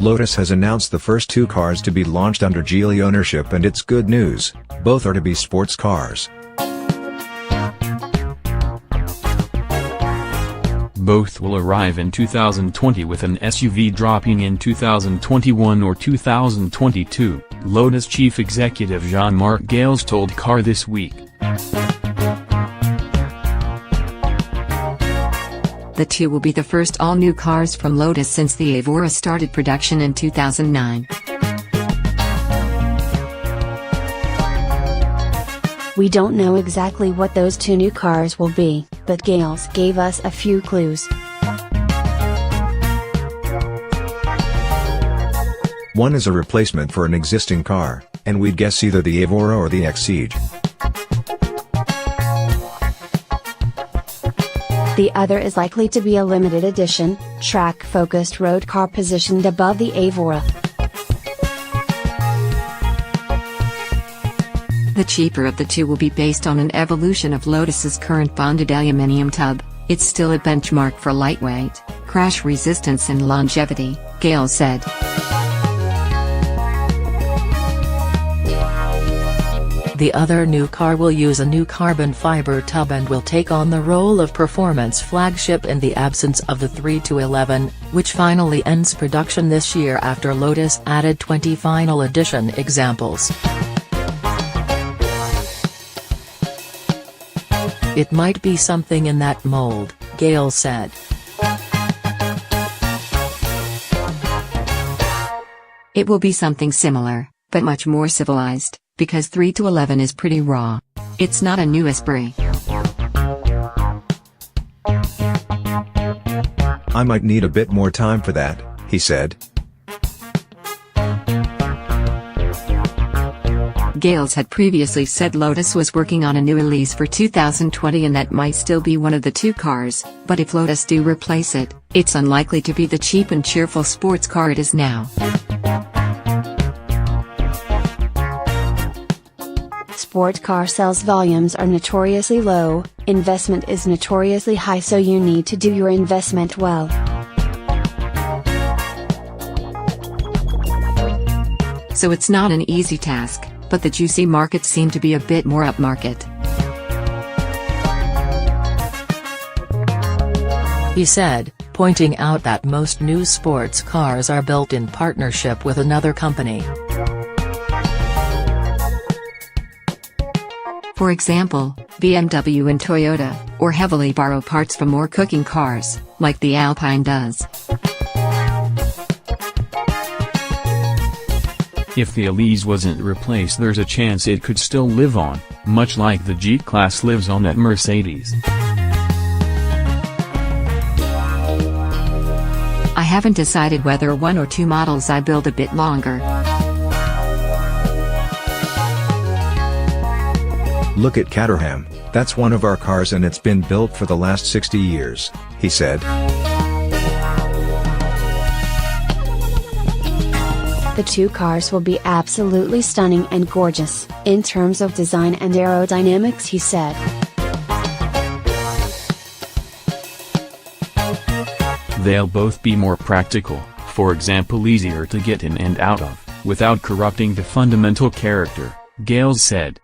Lotus has announced the first two cars to be launched under Geely ownership, and it's good news, both are to be sports cars. Both will arrive in 2020 with an SUV dropping in 2021 or 2022, Lotus chief executive Jean-Marc Gales told Car This Week. The two will be the first all-new cars from Lotus since the Evora started production in 2009. We don't know exactly what those two new cars will be, but Gales gave us a few clues. One is a replacement for an existing car, and we'd guess either the Evora or the X-Siege. The other is likely to be a limited edition, track-focused road car positioned above the Evora. The cheaper of the two will be based on an evolution of Lotus's current bonded aluminum tub. It's still a benchmark for lightweight, crash resistance and longevity, Gales said. The other new car will use a new carbon fiber tub and will take on the role of performance flagship in the absence of the 3-11, which finally ends production this year after Lotus added 20 final edition examples. It might be something in that mold, Gales said. It will be something similar, but much more civilized, because 3-11 is pretty raw. It's not a new Esprit. I might need a bit more time for that, he said. Gales had previously said Lotus was working on a new Elise for 2020 and that might still be one of the two cars, but if Lotus do replace it, it's unlikely to be the cheap and cheerful sports car it is now. Sport car sales volumes are notoriously low, investment is notoriously high, so you need to do your investment well. So it's not an easy task, but the juicy markets seem to be a bit more upmarket. He said, pointing out that most new sports cars are built in partnership with another company. For example, BMW and Toyota, or heavily borrow parts from more cooking cars, like the Alpine does. If the Elise wasn't replaced, there's a chance it could still live on, much like the G-Class lives on at Mercedes. I haven't decided whether one or two models I build a bit longer. Look at Caterham, that's one of our cars and it's been built for the last 60 years, he said. The two cars will be absolutely stunning and gorgeous, in terms of design and aerodynamics, he said. They'll both be more practical, for example easier to get in and out of, without corrupting the fundamental character, Gales said.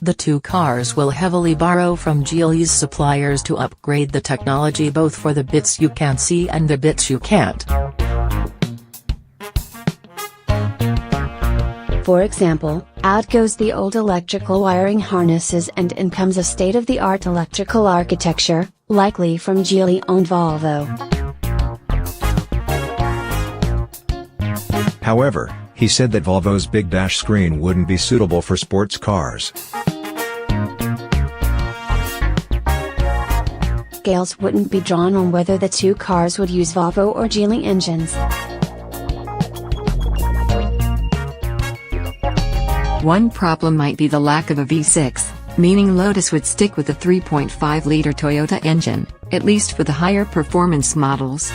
The two cars will heavily borrow from Geely's suppliers to upgrade the technology, both for the bits you can see and the bits you can't. For example, out goes the old electrical wiring harnesses and in comes a state-of-the-art electrical architecture, likely from Geely-owned Volvo. However, he said that Volvo's big dash screen wouldn't be suitable for sports cars. Gales wouldn't be drawn on whether the two cars would use Volvo or Geely engines. One problem might be the lack of a V6, meaning Lotus would stick with the 3.5-liter Toyota engine, at least for the higher performance models.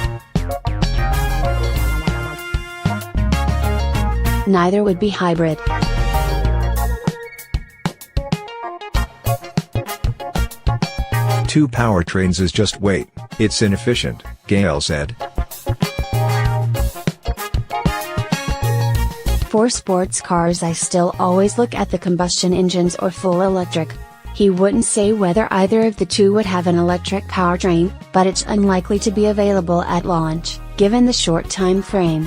Neither would be hybrid. Two powertrains is just wait, it's inefficient, Gale said. For sports cars, I still always look at the combustion engines or full electric. He wouldn't say whether either of the two would have an electric powertrain, but it's unlikely to be available at launch, given the short time frame.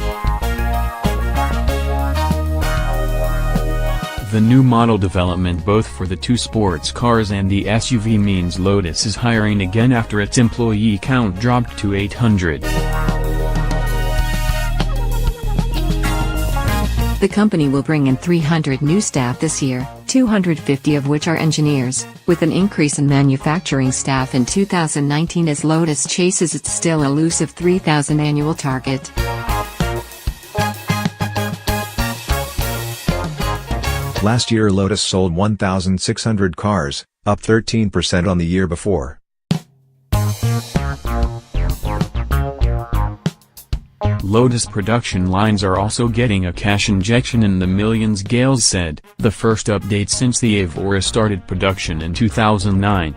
The new model development both for the two sports cars and the SUV means Lotus is hiring again after its employee count dropped to 800. The company will bring in 300 new staff this year, 250 of which are engineers, with an increase in manufacturing staff in 2019 as Lotus chases its still elusive 3,000 annual target. Last year Lotus sold 1,600 cars, up 13% on the year before. Lotus production lines are also getting a cash injection in the millions, Gales said, the first update since the Evora started production in 2009.